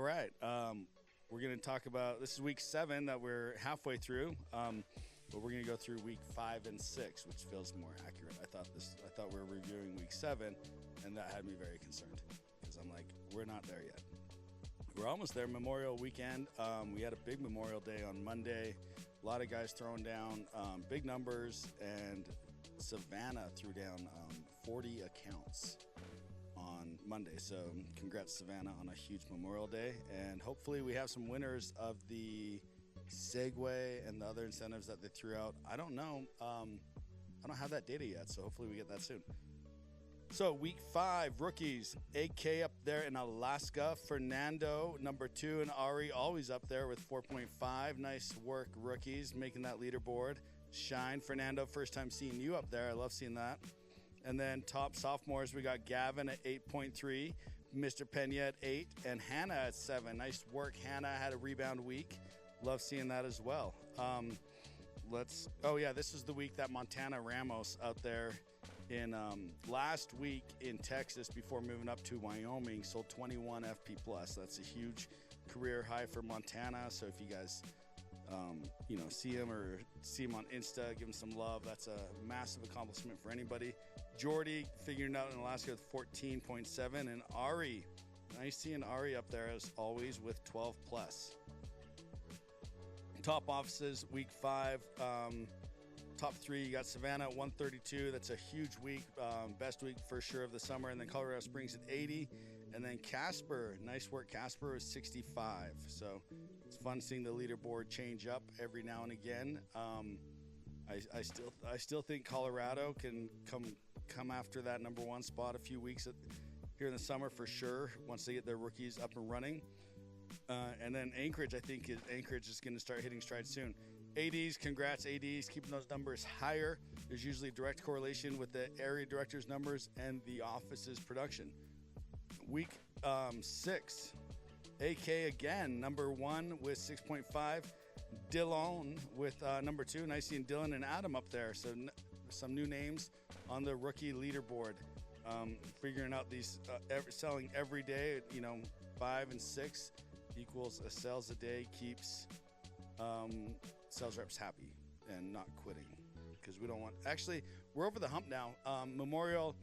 All right. We're going to talk about, this is week 7 that we're halfway through, but we're going to go through week 5 and 6, which feels more accurate. I thought we were reviewing week 7, and that had me very concerned because I'm like, we're not there yet. We're almost there. Memorial weekend. We had a big Memorial Day on Monday. A lot of guys throwing down big numbers, and Savannah threw down 40 accounts on Monday. So congrats, Savannah, on a huge Memorial Day. And hopefully we have some winners of the Segway and the other incentives that they threw out. I don't know. I don't have that data yet, so hopefully we get that soon. So week 5, rookies, AK up there in Alaska. Fernando, number 2, and Ari always up there with 4.5. Nice work, rookies, making that leaderboard shine. Fernando, first time seeing you up there. I love seeing that. And then top sophomores, we got Gavin at 8.3, Mr. Pena at 8, and Hannah at 7. Nice work, Hannah. Had a rebound week. Love seeing that as well. This is the week that Montana Ramos out there in last week in Texas before moving up to Wyoming sold 21 FP plus. That's a huge career high for Montana. So if you guys see him on Insta, give him some love. That's a massive accomplishment for anybody. Jordy figuring out in Alaska with 14.7, and Ari, nice seeing Ari up there as always with 12 plus. Top offices, week 5. Top 3, you got Savannah at 132. That's a huge week. Best week for sure of the summer. And then Colorado Springs at 80. And then Casper, nice work. Casper is 65. So it's fun seeing the leaderboard change up every now and again. I still think Colorado can come after that number 1 spot a few weeks here in the summer for sure once they get their rookies up and running. And then Anchorage, I think Anchorage is going to start hitting stride soon. ADs, congrats ADs, keeping those numbers higher. There's usually a direct correlation with the area director's numbers and the office's production. Week 6, AK again, number 1 with 6.5. Dillon with number 2. Nice seeing Dylan and Adam up there. So some new names on the rookie leaderboard. Figuring out these selling every day, 5 and 6 equals a sales a day, keeps sales reps happy and not quitting, because we don't want, actually we're over the hump now. Memorial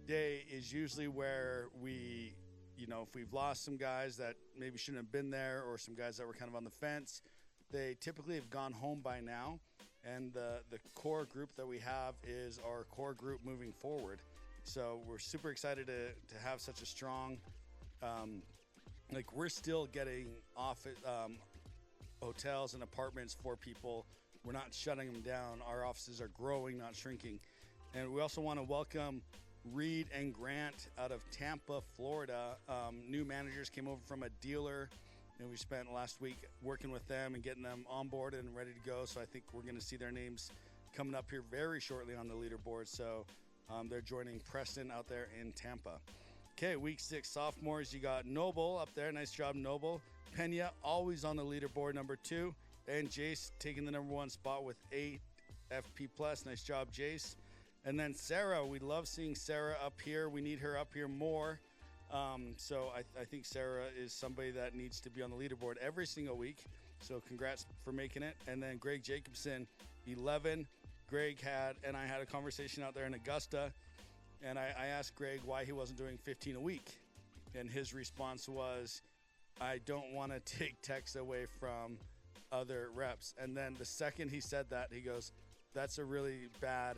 Day is usually where we, if we've lost some guys that maybe shouldn't have been there, or some guys that were kind of on the fence, they typically have gone home by now, and the core group that we have is our core group moving forward. So we're super excited to have such a strong, we're still getting hotels and apartments for people. We're not shutting them down. Our offices are growing, not shrinking. And we also want to welcome Reed and Grant out of Tampa, Florida. New managers came over from a dealer, and we spent last week working with them and getting them on board and ready to go. So I think we're going to see their names coming up here very shortly on the leaderboard. So they're joining Preston out there in Tampa. Okay, week 6, sophomores, you got Noble up there. Nice job, Noble. Pena, always on the leaderboard, number 2. And Jace taking the number 1 spot with 8 FP plus. Nice job, Jace. And then Sarah, we love seeing Sarah up here. We need her up here more. So I think Sarah is somebody that needs to be on the leaderboard every single week. So congrats for making it. And then Greg Jacobson, 11. Greg and I had a conversation out there in Augusta, and I asked Greg why he wasn't doing 15 a week. And his response was, I don't want to take techs away from other reps. And then the second he said that, he goes, that's a really bad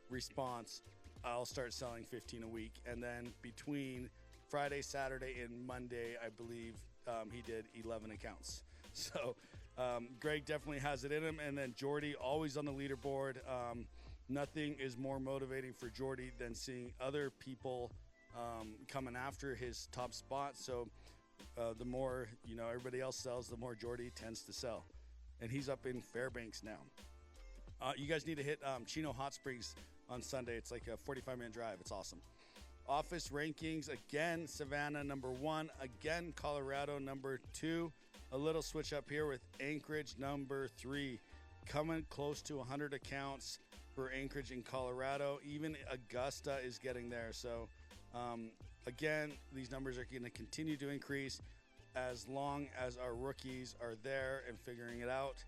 response. I'll start selling 15 a week. And then between Friday, Saturday, and Monday, I believe he did 11 accounts. So Greg definitely has it in him. And then Jordy, always on the leaderboard. Nothing is more motivating for Jordy than seeing other people coming after his top spot. So the more everybody else sells, the more Jordy tends to sell. And he's up in Fairbanks now. You guys need to hit Chino Hot Springs on Sunday. It's like a 45-minute drive. It's awesome. Office rankings, again, Savannah number 1. Again, Colorado number 2. A little switch up here with Anchorage number 3. Coming close to 100 accounts for Anchorage in Colorado. Even Augusta is getting there. So, again, these numbers are going to continue to increase. as long as our rookies are there and figuring it out.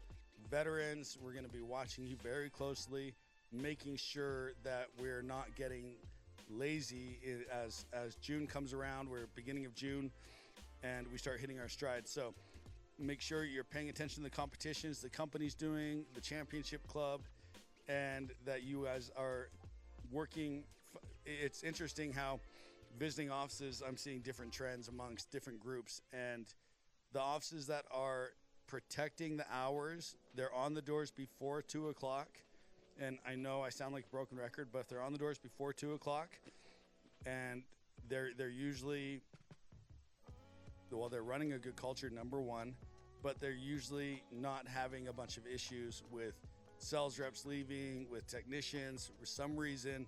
Veterans, we're going to be watching you very closely, making sure that we're not getting lazy as June comes around. We're beginning of June and we start hitting our stride. So make sure you're paying attention to the competitions the company's doing, the championship club, and that you guys are working. It's interesting how visiting offices, I'm seeing different trends amongst different groups, and the offices that are protecting the hours, they're on the doors before 2 o'clock. And I know I sound like a broken record, but if they're on the doors before 2 o'clock, and they're usually, well, they're running a good culture, number one, but they're usually not having a bunch of issues with sales reps leaving, with technicians for some reason,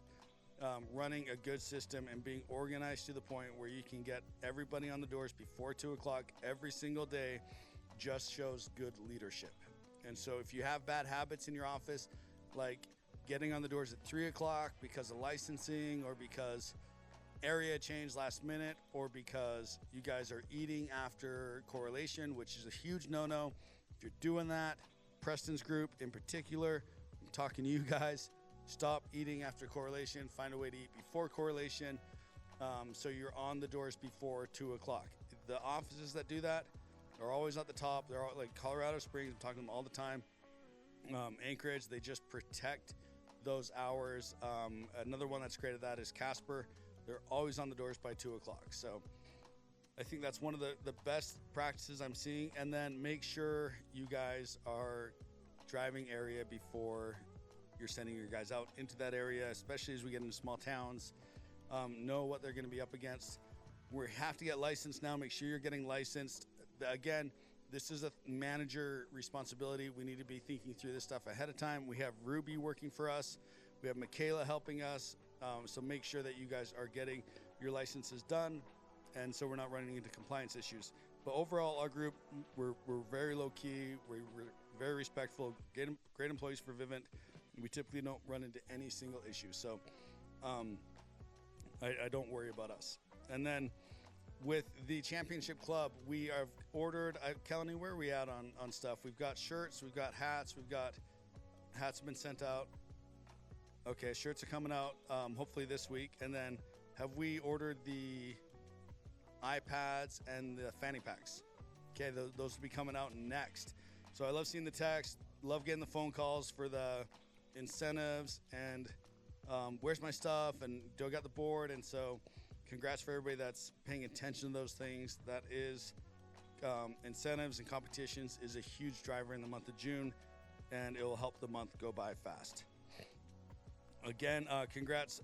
running a good system and being organized to the point where you can get everybody on the doors before 2 o'clock every single day just shows good leadership. And so if you have bad habits in your office, like getting on the doors at 3 o'clock because of licensing, or because area changed last minute, or because you guys are eating after correlation, which is a huge no-no. If you're doing that, Preston's group in particular, I'm talking to you guys, stop eating after correlation, find a way to eat before correlation, so you're on the doors before 2 o'clock. The offices that do that are always at the top. They're all, like Colorado Springs, I'm talking to them all the time. Anchorage, they just protect those hours. Another one that's created that is Casper. They're always on the doors by 2 o'clock. So I think that's one of the best practices I'm seeing. And then make sure you guys are driving area before you're sending your guys out into that area, especially as we get into small towns. Know what they're going to be up against. We have to get licensed now. Make sure you're getting licensed. Again, this is a manager responsibility. We need to be thinking through this stuff ahead of time. We have Ruby working for us. We have Michaela helping us. So make sure that you guys are getting your licenses done, and so we're not running into compliance issues. But overall, our group, we're very low key. We're very respectful. Great employees for Vivint. We typically don't run into any single issue. So I don't worry about us. And then with the championship club, we have ordered, Kelly, where are we at on stuff? We've got shirts, we've got hats, hats have been sent out. Okay, shirts are coming out hopefully this week. And then have we ordered the iPads and the fanny packs? Okay, those will be coming out next. So I love seeing the text, love getting the phone calls for the incentives and where's my stuff and do I got the board? And so congrats for everybody that's paying attention to those things. That is incentives and competitions is a huge driver in the month of June, and it will help the month go by fast. Again, congrats,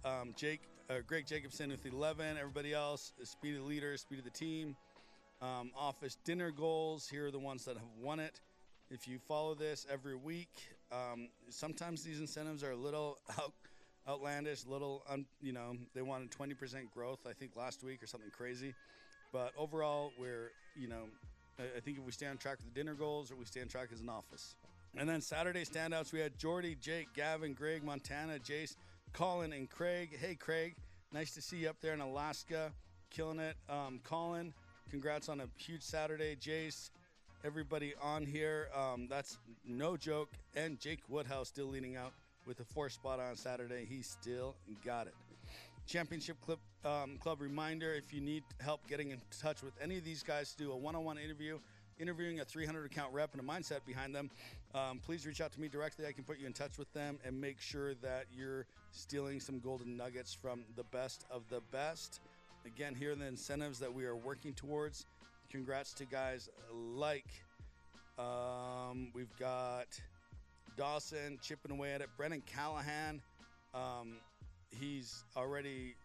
Greg Jacobson with 11, everybody else, Speed of the Leader, Speed of the Team. Office dinner goals, here are the ones that have won it. If you follow this every week, sometimes these incentives are a little outlandish, they wanted 20% growth, I think last week or something crazy. But overall, we're, I think if we stay on track with the dinner goals, or we stay on track as an office. And then Saturday standouts, we had Jordy, Jake, Gavin, Greg, Montana, Jace, Colin, and Craig. Hey, Craig, nice to see you up there in Alaska, killing it. Colin, congrats on a huge Saturday. Jace, everybody on here, that's no joke. And Jake Woodhouse still leading out with a 4th spot on Saturday. He still got it. Championship Club reminder, if you need help getting in touch with any of these guys to do a one-on-one interviewing a 300 account rep and a mindset behind them, please reach out to me directly. I can put you in touch with them and make sure that you're stealing some golden nuggets from the best of the best. Again, here are the incentives that we are working towards. Congrats to guys like we've got Dawson chipping away at it. Brennan Callahan, he's already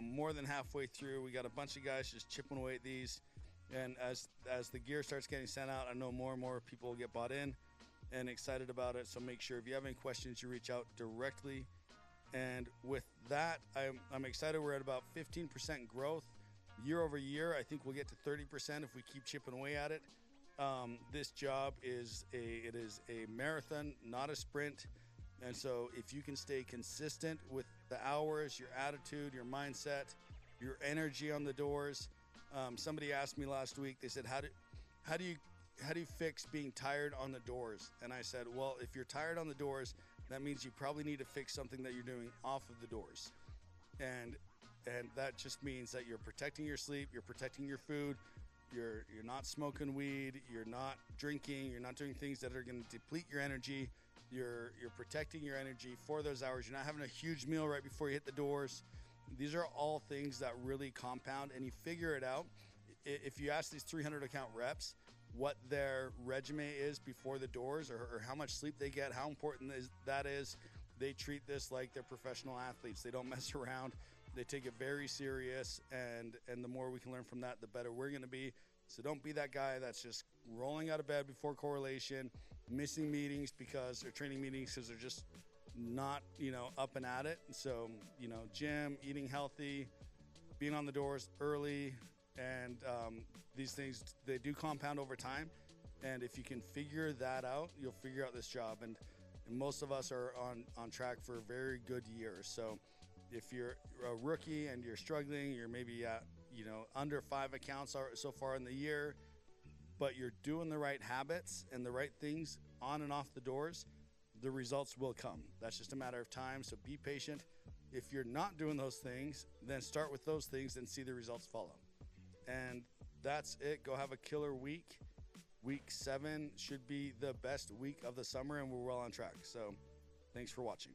more than halfway through. We got a bunch of guys just chipping away at these. And as the gear starts getting sent out, I know more and more people will get bought in and excited about it. So make sure if you have any questions, you reach out directly. And with that, I'm excited. We're at about 15% growth year over year. I think we'll get to 30% if we keep chipping away at it. This job is a marathon, not a sprint. And so if you can stay consistent with the hours, your attitude, your mindset, your energy on the doors, Somebody asked me last week, they said, how do you fix being tired on the doors? And I said, well, if you're tired on the doors, that means you probably need to fix something that you're doing off of the doors. And that just means that you're protecting your sleep, you're protecting your food, you're not smoking weed, you're not drinking, you're not doing things that are going to deplete your energy. You're protecting your energy for those hours. You're not having a huge meal right before you hit the doors. These are all things that really compound, and you figure it out. If you ask these 300 account reps what their regimen is before the doors, or how much sleep they get, how important that is, they treat this like they're professional athletes. They don't mess around. They take it very serious, and the more we can learn from that, the better we're going to be. So don't be that guy that's just rolling out of bed before correlation, missing meetings because they're training meetings because they're just not, up and at it. So, gym, eating healthy, being on the doors early, and these things, they do compound over time. And if you can figure that out, you'll figure out this job. And most of us are on track for a very good year. So if you're a rookie and you're struggling, you're maybe at, under 5 accounts so far in the year, but you're doing the right habits and the right things on and off the doors, the results will come. That's just a matter of time. So be patient. If you're not doing those things, then start with those things and see the results follow. And that's it. Go have a killer week. Week 7 should be the best week of the summer, and we're well on track. So thanks for watching.